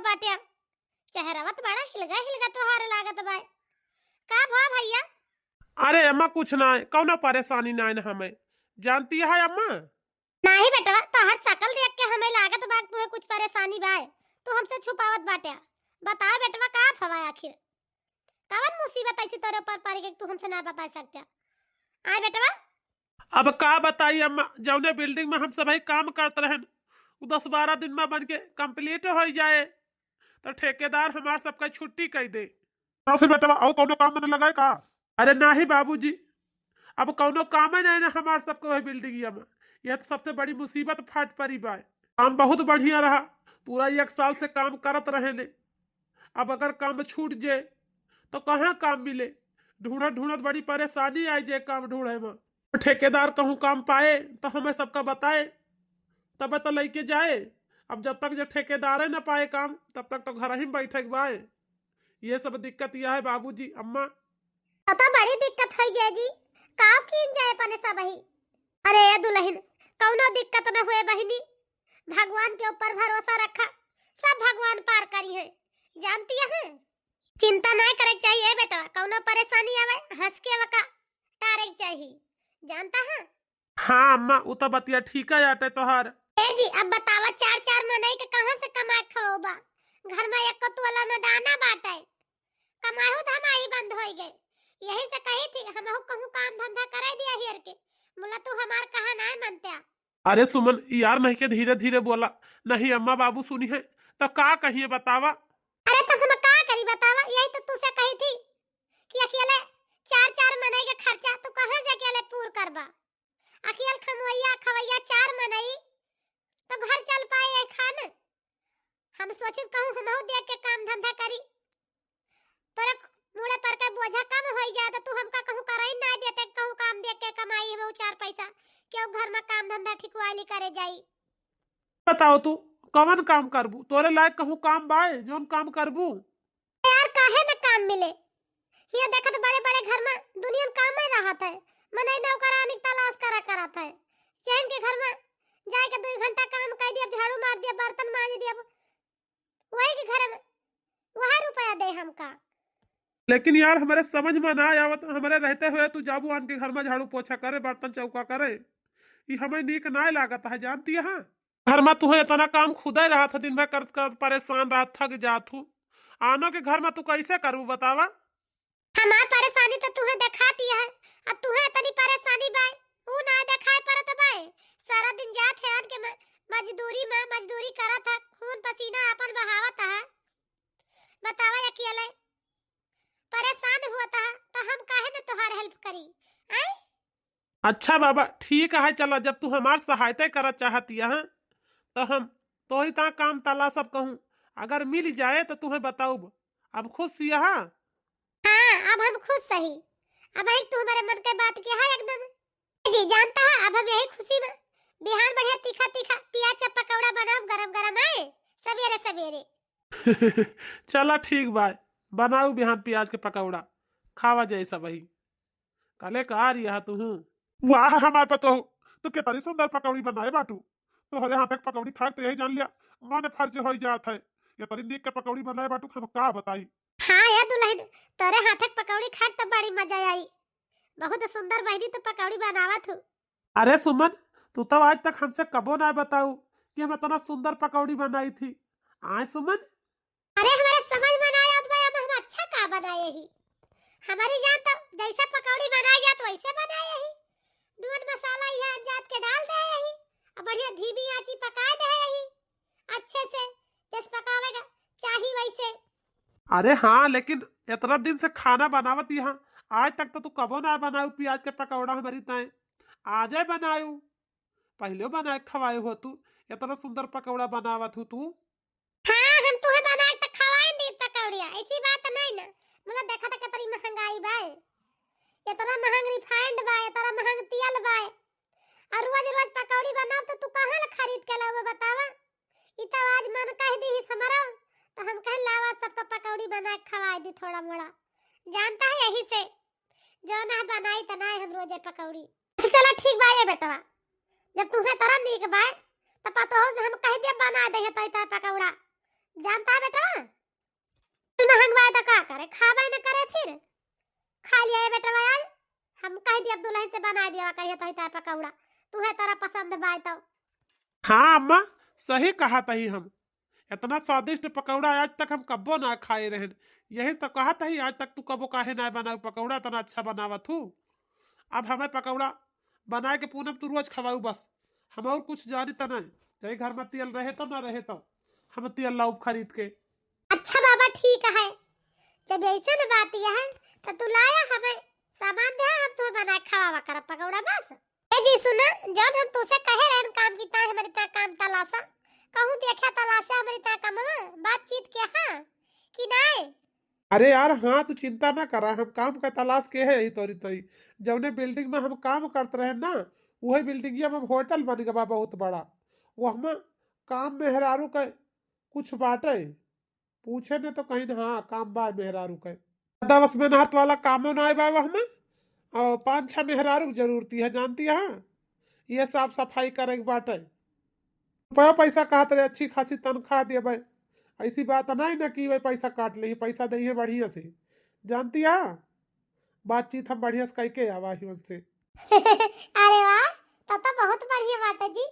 बाटे। चेहरावा तो बड़ा हिलगा तोहार लागत बा। का भा भैया? अरे अम्मा कुछ ना है, कौनो परेशानी ना है हमें। जानती है अम्मा? नाही बेटवा, तोहार शकल देख के हमें लागत बा तुम्हें कुछ परेशानी बा। तू हमसे छुपावत बाटे। बता बेटवा का हवा आखिर? कौन मुसीबत ऐसी तेरे ऊपर पड़ गई तू हमसे ना बता सकते? आए बेटवा। अब का बताई अम्मा, जौने बिल्डिंग में हम सभी काम करते रहे 10-12 दिन में बन के कंप्लीट हो जाए तो ठेकेदार हमार सबका छुट्टी कर दे। तो फिर बेटा और कौनो काम में लगाए का? अरे नहीं बाबूजी, अब कौनो काम है नहीं ना हमार सबको वही बिल्डिंग में। यह तो सबसे बड़ी मुसीबत फाट पड़ी बा। काम बहुत बढ़िया रहा, पूरा 1 साल से काम करत रहे ने। अब अगर काम छूट जाए तो कहाँ काम मिले? ढूंढत ढूंढत बड़ी परेशानी आई जाए काम ढूंढे में। ठेकेदार कहूँ काम पाए तो हमें सबका बताए तब तो लेके जाए। अब जब तक जो ठेकेदार न पाए काम तब तक तो घर ही में बैठे बाए। ये सब दिक्कत यह है बाबूजी अम्मा। पता बड़ी दिक्कत है ये जी। काव कीन जाए पने सब ही। अरे दुल्हन, कौनो दिक्कत न हुए बहिनी। भगवान के ऊपर भरोसा रखा, सब भगवान पार करी है। जानती है? चिंता ना करे चाहिए बेटा, कौनो परेशानी आवे हंस के वका टारे चाहिए। जानता है? हाँ अम्मा, वो तो बतिया ठीक है आटे तोहार। ए जी, अब बतावा 4-4 मनाई के कहां से कमा खाओबा? घर में एक कतु वाला न दाना बाटे। कमाहू धमाई बंद हो गए। यही से कही थी हमहू कहूं काम धंधा कराई दिया हियर के। बोला तू हमार कहा ना मानते। अरे सुमन यार, नहीं के धीरे धीरे बोला, नहीं अम्मा बाबू सुनी है तो का कहिए बतावा। अरे तो हम का करी बतावा? यही तो तू से कही थी कि अकेले 4-4 मनाई के खर्चा तू कहां से अकेले पूर करबा? अकेले खमवैया खवैया 4 मनाई तो घर चल पाए खान। हम सोचित कहूं हमहू देख के काम धंधा करी, तोरा मुड़े पर के बोझा कम हो जाए तो तू हमका कहूं कराई ना देते। कहूं काम देख के कमाई हम 4 पैसा क्यों घर में काम धंधा ठिकवाली करे जाई। बताओ तू कौन काम करबू? तोरे लायक कहूँ काम बाए जोन काम करबू? यार काहे न काम मिले? ये देखत बड़े बड़े घर में दुनिया में काम में रहत है। मने नौकरानी तलाश करत है। चैन के घर में जाए के 2 घंटा काम कर दिया, झाड़ू मार दिया, बर्तन मांज दिया, वही के घर में वह रुपया दे हमका। लेकिन यार हमारे समझ में ना आवत, हमारे रहते हुए तू जाबू आन के घर में झाड़ू पोछा करे, बर्तन चौका करे, ये हमें नीक ना लागत है। जानती है घर में तुम्हें इतना काम खुद ही रहा था, दिन भर कर कर परेशान रहा, थक जात हूँ। आनो के घर में तू कैसे करूँ बतावा? हमार परेशानी तो तुम्हें दिखाती है, अब तुम्हें इतनी परेशानी बाय ऊ ना दिखाई परत बाय। सारा दिन जात है आन के मजदूरी करत है, खून पसीना अपन बहावत है। बतावा अकेले परेशान हुआ तो हम काहे न तुम्हार हेल्प करी? हैं? अच्छा बाबा ठीक है, चलो जब तू हमार सहायता करत चाहती है तो हम तो ही ता काम ताला सब कहूँ, अगर मिल जाए तो तुम्हें बताऊ। अब खुश सिया। हाँ, अब हम खुश सही। अब एक तू हमारे मन के बात की है एकदम। जी जानता है, अब हम यही खुशी में बिहान बढ़िया तीखा तीखा प्याज का पकौड़ा बनाओ गरम गरम आए सवेरे सवेरे। चला ठीक बाय, बनाऊ बिहान प्याज के पकौड़ा, खावा जाए सब वही। कले का आ रही है तू? वाह हमारे पतो तो कितनी सुंदर पकौड़ी बनाए बाटू। तो हरे हाथ पकौड़ी खा तो यही जान लिया माने फर्ज हो जात है। ये तरी नीक के पकौड़ी बनाए बाटू, हम का बताई। हाँ यार दुल्हन, तेरे हाथ की पकौड़ी खा तो बड़ी मजा आई। बहुत सुंदर बहनी तो पकौड़ी बनावत हूँ। अरे सुमन, तू तो आज तक हमसे कबो ना बताऊ कि हम इतना सुंदर पकौड़ी बनाई थी। आए सुमन। अरे हमारे समझ में ना आया तो हम अच्छा का बनाए ही। हमारी जान तो जैसा पकौड़ी बनाई जात वैसे बनाए ही। दूध मसाला यह जात के डाल दे ही और बढ़िया धीमी आंची पका दे ही अच्छे से, जैसे पकावेगा चाही वैसे। अरे हाँ, लेकिन इतना दिन से खाना बनावत यहाँ, आज तक तो तू कबो ना बनाऊ प्याज के पकौड़ा हमारी ताए। आज बनायू, पहले बनाए खवाए हो तू। इतना सुंदर पकौड़ा बनावत हूँ तू। हाँ, हम तुम्हें बना के खवाएं दी पकौड़िया, ऐसी बात नहीं ना। मतलब देखा था कितनी महंगाई बाय, इतना महंग रिफाइंड बाय, इतना महंग तेल बाय, और रोज रोज पकौड़ी बनाओ तो तू कहां ले खरीद के लाओ बतावा? ई तो आज मन कह दी हमारा तो हम कह लावा सबको पकौड़ी बना के खवाए दी थोड़ा मोड़ा। जानता है यही से जो ना बनाई त ना हम रोजे पकौड़ी। चलो ठीक बा ये बेटवा, जब तुम्हें तरह नीक बाय तो पतो हो हम कह दे बना दे है तो पकौड़ा जानता है बेटा, महंगवाए तो का करे, खावे न करे, फिर खा लिया है बेटा आज। हम कह दिया दुल्हन से बना दिया, कहिए तो तार पकौड़ा तू है तारा पसंद बाय तो। हाँ अम्मा, सही कहा तही हम। इतना स्वादिष्ट पकौड़ा आज तक हम कब्बो ना खाए रहे। यही तो कहा तही आज तक तू कबो काहे ना बनाऊ पकौड़ा, इतना अच्छा बनावत हूँ। अब हमें पकौड़ा बनाए के पूनम तू रोज खवाऊ बस। हम और कुछ जानी तो नहीं, चाहे घर में तेल रहे तो ना रहे तो हम तेल लाऊ खरीद के। अच्छा बाबा ठीक है, जब ऐसे न बात यह है तो तू लाया हमें सामान दे, हम तुम्हें बना खावा कर पकौड़ा बस। ए जी सुना, जब हम तुसे कहे रहन काम कीता है हमारे ता काम तलाशा, कहूं देखा तलाशा हमारे ता काम बातचीत के हां कि नहीं। अरे यार हाँ, तू चिंता ना करा, हम काम का तलाश के है ही तोरी तोरी। जौने बिल्डिंग में हम काम करते रहे ना, वही बिल्डिंग में होटल बन गया बहुत बड़ा। वो हम काम मेहरारू का कुछ बाटे पूछे ने तो कहीं हाँ काम बा मेहरारू के। 10 मेहनत वाला कामो ना बा हमें, और 5-6 मेहरारू की जरूरती है जानती है। ये साफ सफाई करे के बाटे। रुपया पैसा कहते रहे, अच्छी खासी तनख्वाह दे भाई। ऐसी बात नहीं ना कि भाई पैसा काट ले, पैसा दही है बढ़िया से, जानती है। बातचीत हम बढ़िया से करके आवा ही उनसे। अरे वाह, तो बहुत बढ़िया बात है जी।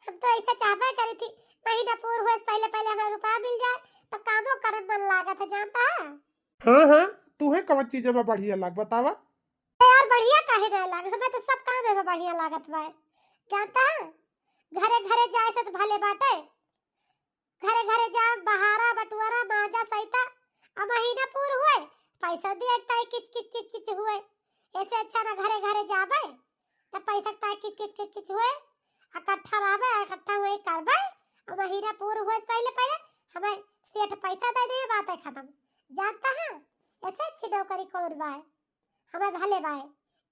हम तो ऐसा चाहबे करी थी महीना पूर हुए से पहले पहले हमें रुपया मिल जाए तो कामों करन मन लागत है, जानता है। हाँ हाँ, तुम्हें कौन चीज में बढ़िया लाग बतावा। यार बढ़िया काहे ना लाग, हमें तो सब काम में बढ़िया लागत बा, जानता है। घरे घरे जाए से तो भले बाटे, घरे घरे जा बहारा बटुआरा माजा सहिता, अब महीना पूर हुए पैसा दे ताई किच किच किच किच हुए। ऐसे अच्छा ना घरे घरे जाबे तो पैसा ताई किच किच किच किच हुए, इकट्ठा रहबे इकट्ठा हुए करबे, और महीना पूर हुए से पहले पहले हमें सेठ पैसा दे दे, बात है खत्म, जानता है। ऐसे अच्छी नौकरी कौन बा है, हमें भले बा है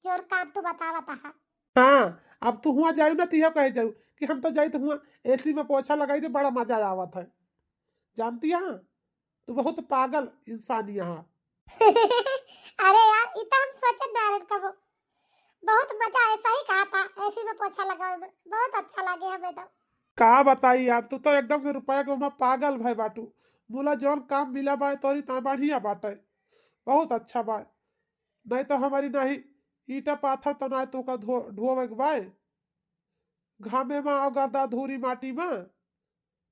जोर काम तू बतावत है। हाँ, अब तू हुआ जाऊ ना तिहा कहे जाऊ कि हम तो जाई तो हुआ एसी में पोछा लगाई तो बड़ा मजा आवत है, जानती है। तू बहुत पागल इंसान यहाँ। अरे यार इतना हम सोचे नारायण कबो, बहुत मजा ऐसा ही कहा था, ऐसे में पोछा लगाओ में बहुत अच्छा लगे हमें तो। का बताई यार, तू तो एकदम से रुपया के मैं पागल भाई बाटू। मुला जौन काम मिला बा तोरी ता बढ़िया बाटे, बहुत अच्छा बा। नहीं तो हमारी नहीं ईटा पाथर तो ना तू का ढोवे के बाय घामे में और गदा धूरी माटी में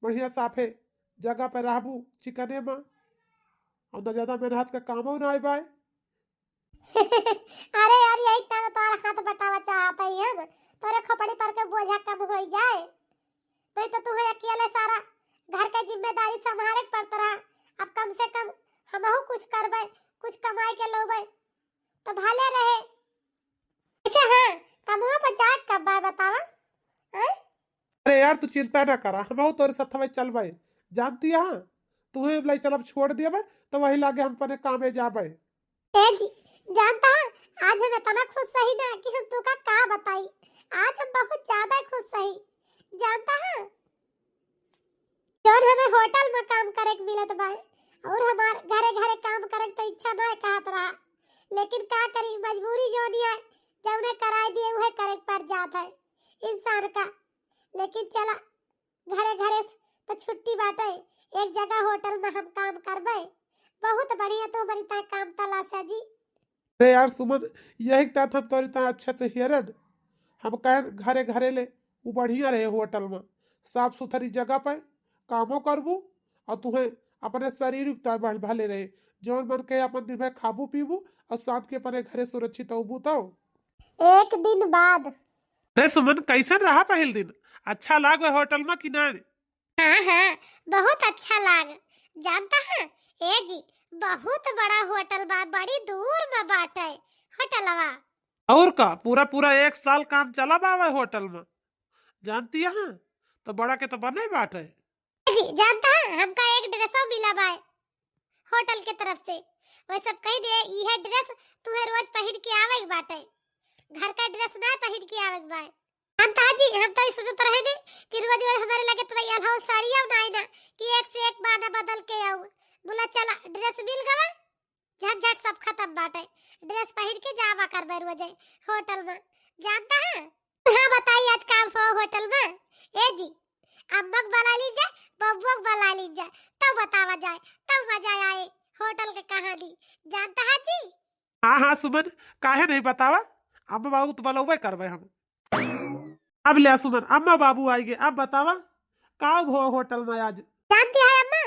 बढ़िया साफे जगह पे रहबू चिकने में, और न ज्यादा मेहनत का कामो ना बाय। अरे यार यही तारा तारा हाथ बटावा चाहता ही हम, तोरे खोपड़ी पर के बोझा कम हो जाए तो तू है अकेले सारा घर का जिम्मेदारी संभाले पड़ता रहा। अब कम से कम हमहू कुछ करबे, कुछ कमाई के लोबे तो भले रहे। ऐसे हाँ कमवा पर जाए कब बा बतावा हैं? अरे यार तू चिंता ना करा, हम तोरे साथ में चल भाई, जानती है। तुम्हें लाई चल अब छोड़ दिया भाई तो वही लागे हम अपने कामे जाबे। ए जी जानता है, आज हम इतना खुश सही ना कि हम तू का बताई, आज हम बहुत ज्यादा खुश सही, जानता है। जोन हमें होटल में काम करे के मिलत बा, और हमार घरे घरे काम करे तो इच्छा ना कहत रहा, लेकिन का करी मजबूरी जोनी है, जौने कराई दिए उहे करे पर जात है इंसान का। लेकिन चला घरे घरे तो छुट्टी बाटे, एक जगह होटल में हम काम करबे, बहुत बढ़िया तो हमारी ता काम तलाशा जी। अरे यार सुमन, यही तात हम तोरी ता अच्छे से हेरन। हम कहे घरे घरे ले वो बढ़िया रहे होटल में, साफ सुथरी जगह पे कामो करबू, और तुम्हें अपने शरीर भले रहे, जौन मन के अपन दिन में खाबू पीबू और शाम के अपने घरे सुरक्षित होबू। तो एक दिन बाद अरे सुमन, कैसन रहा पहल दिन? अच्छा लाग होटल में कि नहीं? हाँ हाँ बहुत अच्छा लाग, जानता है। ए जी बहुत बड़ा होटल बा, बड़ी दूर में बाटे होटलवा। और का पूरा पूरा 1 साल काम चला बावे होटल में, जानती है। तो बड़ा के तो बने बात है। जी जानता है, हमका एक ड्रेसो मिला बा होटल के तरफ से, वो सब कह दे यह ड्रेस तुम्हें रोज पहन के आवे के बाटे, घर का ड्रेस ना पहन के आवे के बा। जानता है जी, हम तो सोचत रहे ने कि रोज रोज हमारे लगे तो यार हो साड़ियां ना ना कि एक से एक बाना बदल के आऊ, बोला चला ड्रेस मिल गवा, झट झट सब खत्म बाटे, ड्रेस पहन के जावा करबे रोज होटल में, जानता है। हां बताइए आज काम हो होटल में। ए जी अम्मक बना लीजिए, बब्बुक बना लीजिए, हाँ हाँ सुमन, काहे नहीं बतावा। अम्मा बाबू तो बोलबे करबे हम। अब ले सुमन, अम्मा बाबू आएंगे, अब बतावा का हो होटल में आज। जानती है अम्मा,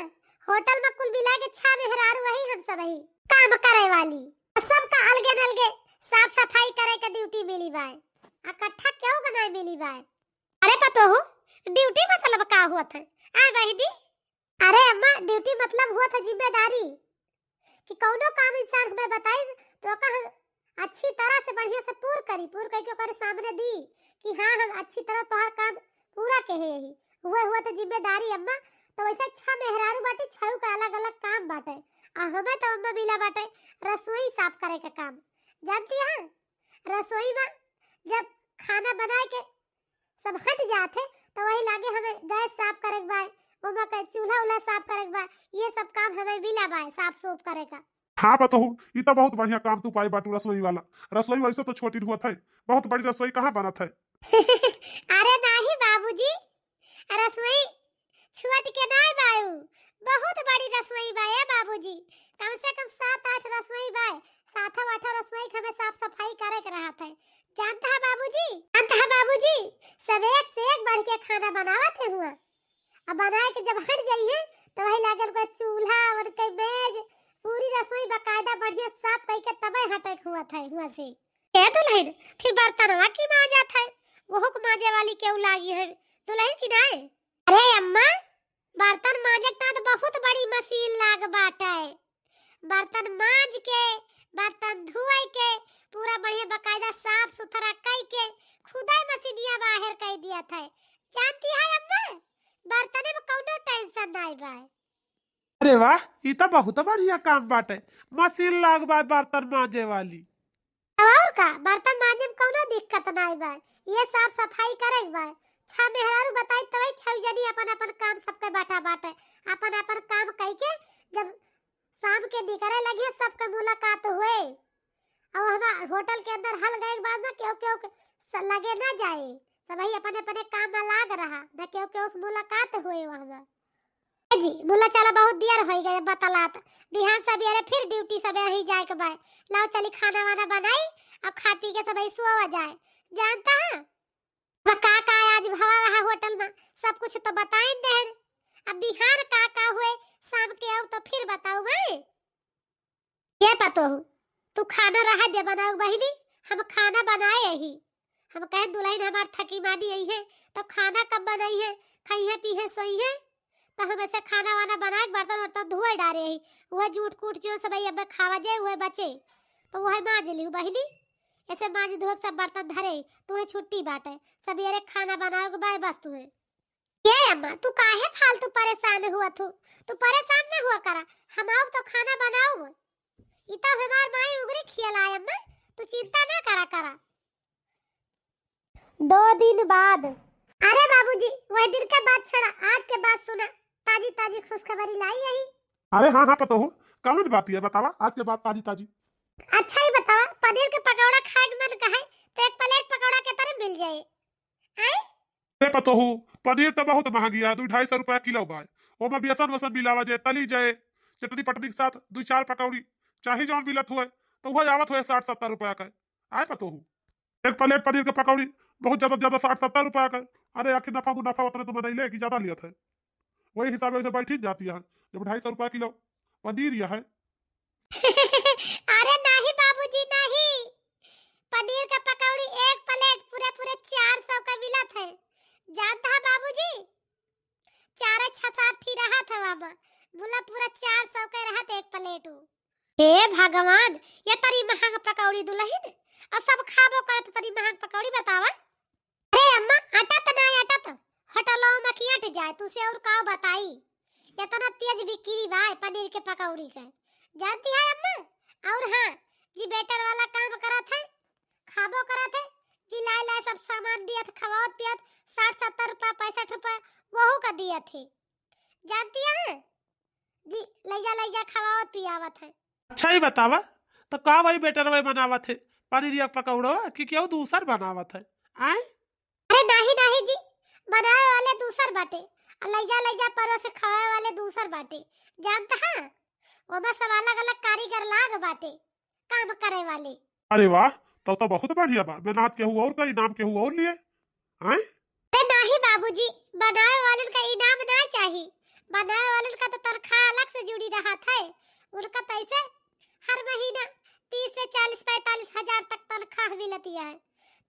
होटल में कुल मिला के 6 मेहरारू वही हम सब ही काम करे वाली। सबका अलगे अलगे साफ सफाई करे के ड्यूटी मिली बाय। इकट्ठा क्यों बनाए मिली बाय? अरे पतो हो ड्यूटी मतलब का हुआ था? आ बहनी, अरे अम्मा ड्यूटी मतलब हुआ था जिम्मेदारी, कि कौनो काम इंसान हमें बताई तो कहा अच्छी तरह से बढ़िया से पूर करके ओकरे सामने दी कि हाँ हम अच्छी तरह तोहर काम पूरा कहे ही हुआ तो जिम्मेदारी अम्मा। तो वैसे 6 मेहरारू बाटे, 6 का अलग अलग काम बाटे। हमें तो अम्मा मिला बाटे रसोई साफ करे का काम। जानती है रसोई में जब खाना बनाए के सब हट जाते तो वही लागे हमें गैस साफ करे के बा, ओमा के चूल्हा उल्हा साफ करे के बा, ये सब काम हमें मिला बा साफ सूफ करे का। हाँ बताओ, ये तो बहुत बढ़िया काम तू पाई बाटू रसोई वाला। रसोई वैसे तो छोटी हुआ था, बहुत बड़ी रसोई कहाँ बनत है। अरे नहीं बाबूजी, रसोई छुअट के नहीं बायू, बहुत बड़ी रसोई बा है बाबूजी। कम से कम 7-8 रसोई बा, 7-8 रसोई हमें साफ सफाई करे के रहा था। जानता है बाबूजी, सब एक से एक बढ़ के खाना बनावत है हुआ। अब बनाए के जब हट जाइए तो वही लागल का चूल्हा और के मेज पूरी रसोई बकायदा बढ़िया साफ करके तबे हटे हुआ था हुआ से। ये दुल्हन फिर बर्तनवा की मांजा था, वो को मांजे वाली क्यों लागी है दुल्हन की नहीं? अरे अम्मा बर्तन मांजे का तो बहुत बड़ी मशीन लाग बाटे। बर्तन मांज के बर्तन धोए के पूरा बढ़िया बकायदा साफ सुथरा करके खुदा मशीनिया बाहर कर दिया था। जानती है अम्मा बर्तन में कोनो टेंशन नहीं बा। अरे वाह, ये तो बहुत बढ़िया काम बाटे, मशीन लाग बा बर्तन मांजे वाली। और का बर्तन मांजे में कोनो दिक्कत नहीं बा, ये साफ सफाई करे बा। 6 मेहरारू बताई तवे 6 जनी अपन अपन काम सबके बाटा बाटे, अपन अपन काम करके जब शाम के निकले लगे सबके मुलाकात हुए और हम होटल के अंदर हल गए बाद में क्यों लगे ना जाए, सभी अपने अपने काम में लाग रहा न क्यों उस मुलाकात हुए वहां जी। बोला चला बहुत देर हो गए बतलात, बिहान सवेरे फिर ड्यूटी सवेरे ही जाए के बा। लाओ चली खाना वाना बनाई और खा पी के सब सोवा जाए। जानता है का आज भवा रहा होटल में सब कुछ तो बताएं दे। अब बिहार का हुए शाम के आओ तो फिर बताऊं मैं। ये पतो हो तू खाना रहा दे बनाओ बहिनी, हम खाना बनाए ही। हम कहे दुल्हन हमार थकी मानी आई है तो खाना कब बनाई है, खाई है पी है सोई है, तो हम ऐसे खाना वाना बना के बर्तन वर्तन धोए डाले ही। वह जूट कूट जो सब अब खावा जाए हुए बचे तो वह मांज ली बहिनी। ऐसे मांज धो सब बर्तन धरे तुम्हें छुट्टी बाटे, सवेरे खाना बनाओ के बाद बस तुम्हें। ये अम्मा तू काहे फालतू परेशान हुआ तू परेशान ना हुआ करा, हम आओ तो खाना बनाओ। इतना हमार माई उगरी खिलाए अम्मा, तू चिंता ना करा। 2 दिन बाद, अरे बाबूजी वह दिन के बाद छोड़ा आज के बाद सुना ताजी ताजी खुशखबरी लाई यही। अरे हाँ हाँ पता हो, कौन बात है बतावा आज के बाद ताजी ताजी। अच्छा ही बतावा, पनीर के पकौड़ा खाए के मन कहे तो एक प्लेट पकौड़ा के तरह मिल जाए। आए अरे पता हो पनीर तो बहुत महंगी है, 200-250 रुपया किलो बा। ओमा बेसन वसन मिलावा जाए, तली जाए चटनी पटनी के साथ 2-4 पकौड़ी चाहे जौन मिलत हुए तो वह आवत हुए 60-70 रुपया का। आए पता हो एक प्लेट पनीर के पकौड़ी बहुत ज्यादा 60-70 रुपया का। अरे आखिर नफा मुनाफा उतने तो बनाइले कि ज्यादा लिया था, वही हिसाब से बैठी जाती है जब 250 रुपया किलो पनीर यह है। अरे नहीं बाबूजी नहीं, पनीर का पकौड़ी एक प्लेट पूरे 400 का मिला था। जानता है बाबूजी 4-6 थी रहा था बाबा, बोला पूरा 400 का रहा था एक प्लेट। हे भगवान ये तरी महंग पकौड़ी दुल्हन और सब खाबो करे तो तरी महंग पकौड़ी बतावा। अरे अम्मा अटत ना अटत होटलों में की अट जाए तुसे और का बताई, इतना तेज बिक्री भाई पनीर के पकौड़ी का। जानती है अम्मा, और हाँ जी बेटर वाला काम करा था, खाबो करा थे जी, लाई सब सामान दिया था, खवावत पियत 60-70 रुपया 65 रुपया वहू का दिया थे। जानती है जी ले जा खवावत पियावत है। अच्छा ही बतावा तो का वही बेटर वही बनावत है पनीर या पकौड़ो कि क्यों दूसर बनावत है। आए अरे नहीं जी, बनाए वाले दूसर बाटे और ले जा परो से खाए वाले दूसर बाटे। जानता है वो बस सब अलग अलग कारीगर लाग बाटे, काम करे वाली। अरे वाह, तो बहुत बढ़िया बा। मेहनत के हुआ और का इनाम के हुआ और लिए हैं? अरे नहीं बाबूजी, बनाए वाले का इनाम ना चाहिए। बनाए वाले का तो तनख्वाह अलग से जुड़ी रहा था। उनका तो ऐसे हर महीना 30 से 40-45 हजार तक तनख्वाह मिलती है।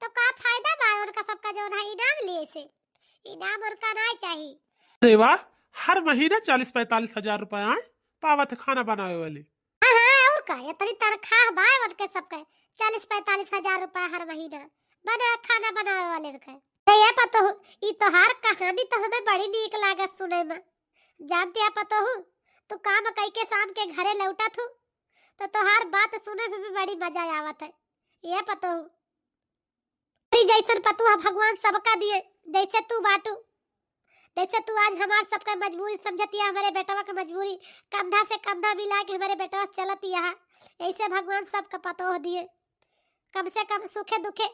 तो का फायदा बा उनका सबका जो है इनाम लिए से। इनाम उनका ना चाहिए। अरे वाह, हर महीने 40-45 हजार रुपए आए पावत खाना बनावे वाली। हाँ हाँ, और का इतनी तनख्वाह बा उनके सबके 40-45 हजार रुपए हर महीना बना खाना बनावे वाले के। ये पता हो, ई तोहार कहानी तो हमें बड़ी नीक लागत सुने में। जानते आप पता हो, तू काम कई के शाम के घरे लौटा थू तो तोहार बात सुने में भी बड़ी मजा आवत है। ये पता हो, जैसन पतुहा भगवान सबका दिए, जैसे तू बाटू, जैसे तू आज हमार सबका मजबूरी समझती है, हमारे बेटवा की मजबूरी कंधा से कंधा मिला के हमारे बेटवा चलती है। ऐसे भगवान सबका पतो दिए, कम से कम सुखे दुखे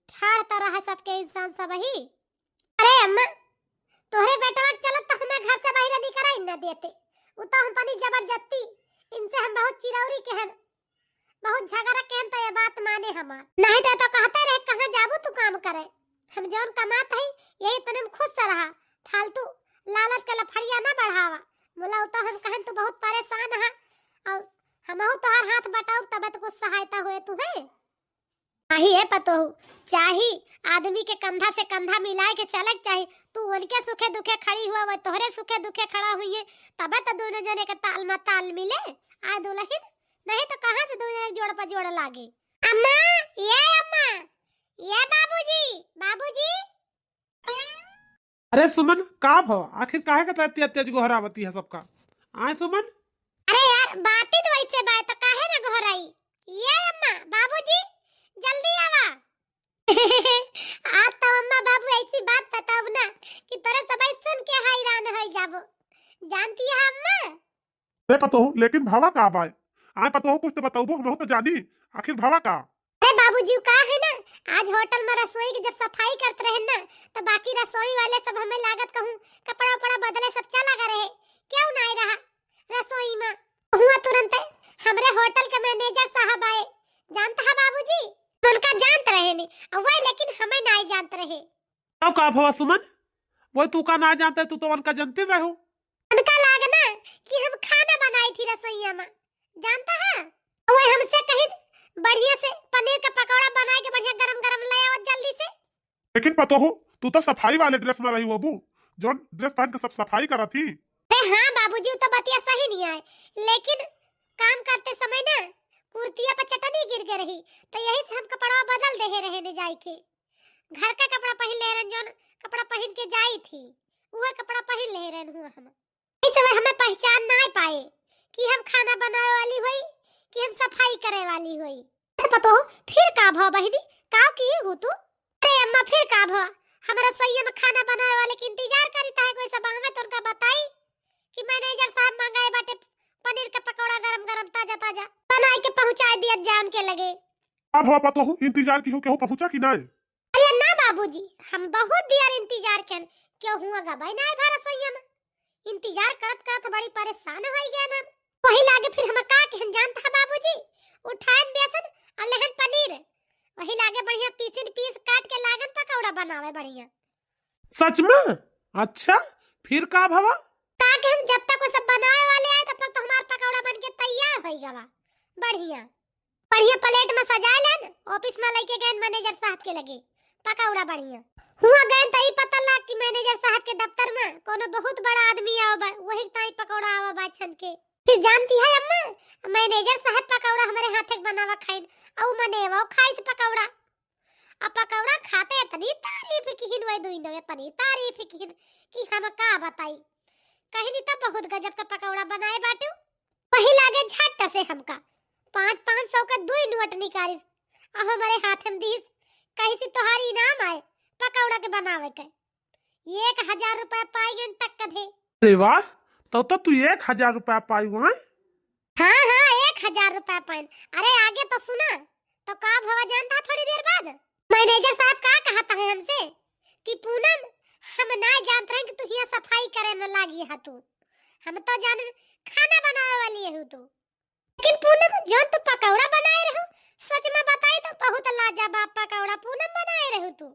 ठाड़ तरह है सबके इंसान सब ही। अरे अम्मा, तोहरे बेटवा चलत तो हमें घर से बाहर निकल न देते। उ तो हम पनी जबरदस्ती, इनसे हम बहुत चिरौरी के हैं, बहुत झगड़ा के हैं, तो ये बात माने हमार। नहीं तो कहते रहे कहां जाबू तू काम करे। हम जौन कमात है यही तने में खुश रहा, फालतू लालच के लफड़िया ना बढ़ावा। बोला तो हम कहन तू बहुत परेशान है और हमहु तोहर हाथ बटाऊ तब तो कुछ सहायता होए तुम्हें। नहीं है पतो, चाही आदमी के कंधा से कंधा मिलाए के चलक चाहिए। तू उनके सुखे दुखे खड़ी हुआ, वो तोहरे सुखे दुखे खड़ा हुई है, तब तो दोनों जने के ताल में ताल मिले। आ दुल्हन, नहीं तो कहां से दोनों जोड़ पर जोड़ लागे। अम्मा, ये बाबूजी, बाबूजी। अरे सुमन, का भव आखिर काहे का तेज तेज गोहरावती है सबका? आए सुमन। अरे यार, बातें तो वैसे बात तो काहे ना घोराई। ये अम्मा, बाबूजी जल्दी आवा। आज तो अम्मा बाबू ऐसी बात बताओ ना कि तेरे सब सुन के हैरान हो जाबो। जानती है अम्मा? अरे पतो हो, लेकिन भावा का बाय आए पतो हो, कुछ तो बताओ, हम तो जानी आखिर भावा का। अरे बाबूजी का है ना, आज होटल में रसोई की जब सफाई करते रहे ना, तो बाकी रसोई वाले सब हमें लागत कहूं कपड़ा उपड़ा बदले सब चला गए रहे। क्यों नहीं रहा रसोई में हुआ तुरंत हमरे होटल के मैनेजर साहब आए। जानता है बाबूजी, उनका जानते रहे नहीं वही, लेकिन हमें नहीं जानते रहे। अब का भवा सुमन, वो तू का ना जानते, तू तो उनका जानते रहो। उनका लागना कि हम खाना बनाई थी रसोईया में, जानता है। वो हमसे कहीं बढ़िया से पनीर का पकौड़ा बना के बढ़िया गरम गरम ले आओ जल्दी से। लेकिन पतो हो, तू तो सफाई वाले ड्रेस में रही हो, बू जो ड्रेस पहन के सब सफाई करा थी। अरे हाँ बाबूजी, तो बतिया सही नहीं है, लेकिन काम करते समय ना कुर्तिया पर चटनी गिर गई रही, तो यही से हम कपड़ा बदल दे रहे ने जाई के। घर का कपड़ा पहन ले रन, जौन कपड़ा पहन के जाई थी वह कपड़ा पहन ले रन हुआ हम। इस समय हमें पहचान ना पाए कि हम खाना बनाने वाली हुई कि हम सफाई करे वाली हुई। पतो हो फिर का भव बहिनी, का की हो तू? अरे अम्मा, फिर का भव हमारा सैया में खाना बनाने वाले के इंतजार करता है कोई सब हमें तो उनका बताई कि मैनेजर साहब मंगाए बाटे पनीर का पकौड़ा गरम गरम ताजा ताजा बनाई के पहुंचा दिया जान के लगे। अब हो पतो हो, इंतजार की हो के हो पहुंचा कि नहीं? अरे ना बाबूजी, हम बहुत देर इंतजार कन क्यों हुआ गा भाई ना भरा सैया में इंतजार करत करत बड़ी परेशान हो गया ना। वही लागे फिर हम का के हम जानता है बाबूजी, उठान बेसन और लहन पनीर वही लागे बढ़िया पीस काट के लागन पकौड़ा बनावे बढ़िया। सच में? अच्छा, फिर का भवा? ताकि हम जब तक वो सब बनाए वाले आए तब तक तो हमारा पकौड़ा बन के तैयार हो गया बढ़िया बढ़िया प्लेट में सजा लेन, ऑफिस में लेके गए मैनेजर साहब के लगे पकौड़ा बढ़िया हुआ गए। तई पता लग कि मैनेजर साहब के दफ्तर में कोनो बहुत बड़ा आदमी आवा, वही ताई पकौड़ा आवा बा छन के। फिर जानती है अम्मा, मैनेजर साहब पकौड़ा हमारे हाथे बनावा खाइन औ मनेवा खाई से पकौड़ा। अब पकौड़ा खाते इतनी तारीफ की हिनवे दुई न इतनी तारीफ की कि हम का बताई। कहीं नहीं तो बहुत गजब का पकौड़ा बनाए बाटू। वही लागे झट से हमका 500 का 2 नोट निकाली अब हमारे हाथ में दीस, कहीं से तुम्हारी इनाम आए पकौड़ा के बनावे के। 1000 रुपए पाई तक का थे। अरे वाह, तो तू 1000 रुपया पाई हुआ? हाँ हाँ, 1000 रुपया पाई। अरे आगे तो सुना, तो का भवा जानता थोड़ी देर बाद मैनेजर साहब का कहता है हमसे कि पूनम, हम ना जानते हैं कि तू यहाँ सफाई करे में लागी है तू, हम तो जान खाना बनाने वाली है तू। लेकिन पूनम जो तू पकौड़ा बनाए रहो, सच में बताई तो बहुत लाजवाब पकौड़ा पूनम बनाए रहो तू।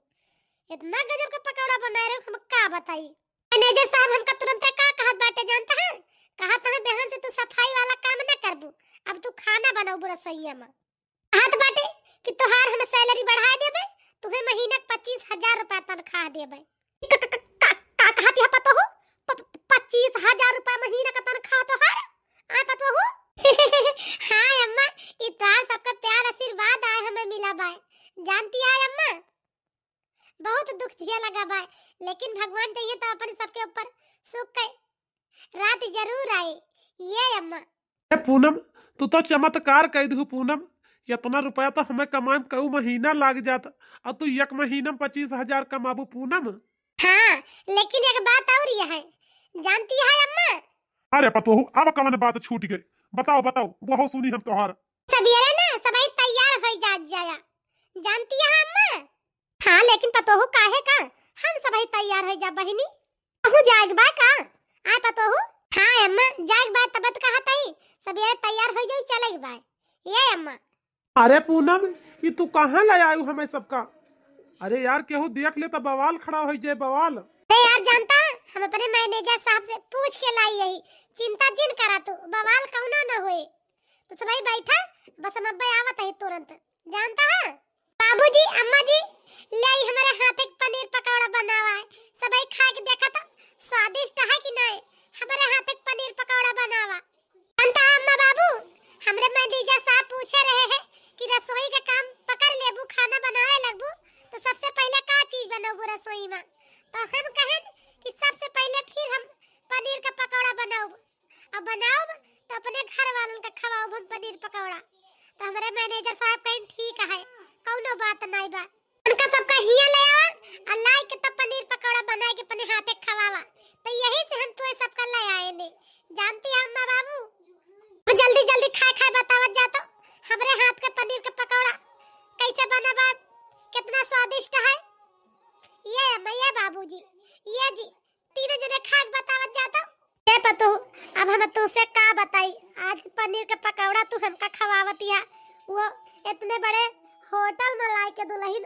इतना गजब का पकौड़ा बनाए रहो, हम का बताई। मैनेजर साहब हमका तुरंत का कहत बाटे जानता है, कहा तने बहन से तू सफाई वाला काम न करबू, अब तू खाना बनाऊ रसोईया में। कहत बाटे कि तोहार हम सैलरी बढ़ा देबे, तुम्हें महीना 25,000 रुपया तनख्वाह देबे। का कहत है पतो हो 25,000 रुपया महीना का तनख्वाह तोहार आ पतो हो। हां अम्मा, इतना सबका प्यार आशीर्वाद आए हमें मिला बाय, जानती है अम्मा बहुत दुख झेला लगा बाय, लेकिन भगवान चाहिए तो अपन सबके ऊपर सुख के रात जरूर आए ये अम्मा। पूनम तू तो चमत्कार कह दू पूनम, इतना रुपया तो हमें कमाए कऊ महीना लाग जाता और तू एक महीना में 25,000 कमाबू पूनम। हाँ लेकिन एक बात और ये है, जानती है अम्मा। अरे पतो अब कवन बात छूट गई, बताओ बताओ वो सुनी हम तोहार। सवेरे ना सभी तैयार हो जाया, जानती है अम्मा। हाँ लेकिन पतो हो काहे का हम सभी तैयार हो जा बहिनी, कहूं जाएग बा का आ पतो हो। हाँ अम्मा जाएग बा तबत कहत है सवेरे तैयार हो जाई चलेग बा ये अम्मा। अरे पूनम ये तू कहाँ ले आयु हमें सबका, अरे यार केहू देख ले तो बवाल खड़ा हो जाए बवाल। अरे यार जानता हम अपने मैनेजर साहब से पूछ के लाई यही, चिंता जिन करा तू बवाल कौनो न होए, तो सभी बैठा बस हम अब्बे आवत है तुरंत, जानता है। बाबूजी अम्मा जी ले हमारे हाथ एक पनीर पकौड़ा बनावा है, सभी खा के देखा तो स्वादिष्ट है कि नहीं, हमारे हाथ एक पनीर पकौड़ा बनावा। जानता है अम्मा बाबू, हमरे मैनेजर साहब पूछे रहे हैं कि रसोई का काम पकड़ लेबू खाना बनावे लगबू तो सबसे पहले का चीज बनाबू रसोई में, तो हम कहें कि सबसे पहले फिर हम पनीर का पकौड़ा बनाओ, अब बनाओ तो अपने घर वालों का खवाओ हम पनीर पकौड़ा। तो हमारे मैनेजर साहब कहें ठीक है कौनो बात नहीं बा, उनका सबका हिया ले आवा और लाई के तब पनीर पकौड़ा बना के अपने हाथे खवावा, तो यही से हम तो सबका ले आए ने, जानती है अम्मा बाबू। जल्दी जल्दी खाए खाए बतावत जातो हमरे हाथ का पनीर का पकौड़ा कैसे बना बा, कितना स्वादिष्ट है ये अम्मा ये बाबूजी ये जी तीनों जने खा के बतावत जातो। ये पतो अब हम तुझसे का बताई, आज पनीर का पकौड़ा तू हमका खवावतिया, वो इतने बड़े होटल में लाई के दुल्हन,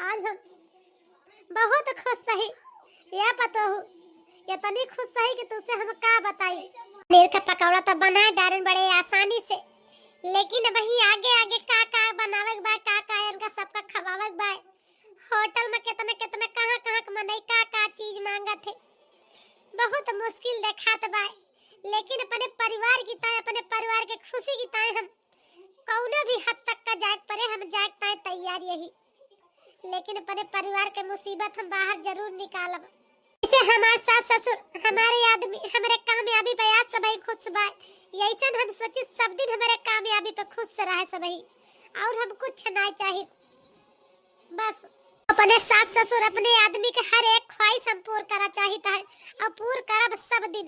आज हम बहुत खुश सही, ये पतो ये तनी खुश सही कि तुझसे हम का बताई। पनीर का पकौड़ा तो बना डालन बड़े आसानी से, लेकिन वही आगे आगे का बनावे बा का इनका सबका खवावे बा, होटल में कितना कितना कहां के मनई का चीज मांगा थे, बहुत मुश्किल देखात बा, लेकिन अपने परिवार की ताए अपने परिवार के खुशी की ताए हम कौनो भी हद तक का जाग परे हम जाग ताए तैयार यही, लेकिन अपने परिवार के मुसीबत हम बाहर जरूर निकालब। इसे हमारे सास ससुर हमारे आदमी हमारे कामयाबी पे आज सभी खुश बा, यही हम सोचे सब दिन हमारे कामयाबी पे खुश रहे सभी, और हम कुछ ना चाहिए, बस अपने सास ससुर अपने आदमी के हर एक ख्वाहिश हम पूर्ण करा चाहता है और पूर्ण करब सब दिन।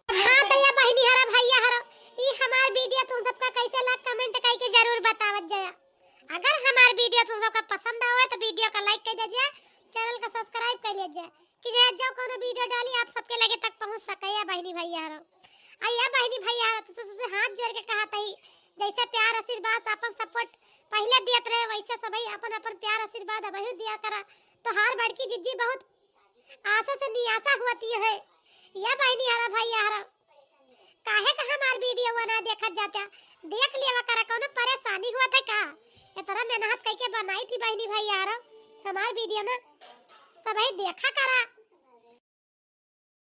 हाँ तो ये बहनी हरा भैया हरा ये हमार वीडियो तुम सबका कैसे लगा कमेंट करके जरूर बतावत जाया, अगर हमार वीडियो तुम सबका पसंद आवे तो वीडियो का लाइक कर दीजिए, चैनल का सब्सक्राइब कर लीजिए कि जो कोनो वीडियो डाली आप सबके लगे तक पहुंच सके। या बहनी भैया हरा आया बहनी भैया हरा तो हाथ जोड़ के कहा था जैसे प्यार आशीर्वाद अपन सपोर्ट पहले दियत रहे वैसे सभी अपन अपन प्यार आशीर्वाद अभी दिया करा, तो हर बड़की जिज्जी बहुत आशा से निराशा होती है। या बहनी हरा भैया हरा काहे का हमार वीडियो बना देखा जाता देख लिया करा, कोनो परेशानी हुआ था का, इतना मेहनत करके बनाई थी बहनी भैया हरा हमार वीडियो ना सभी देखा करा।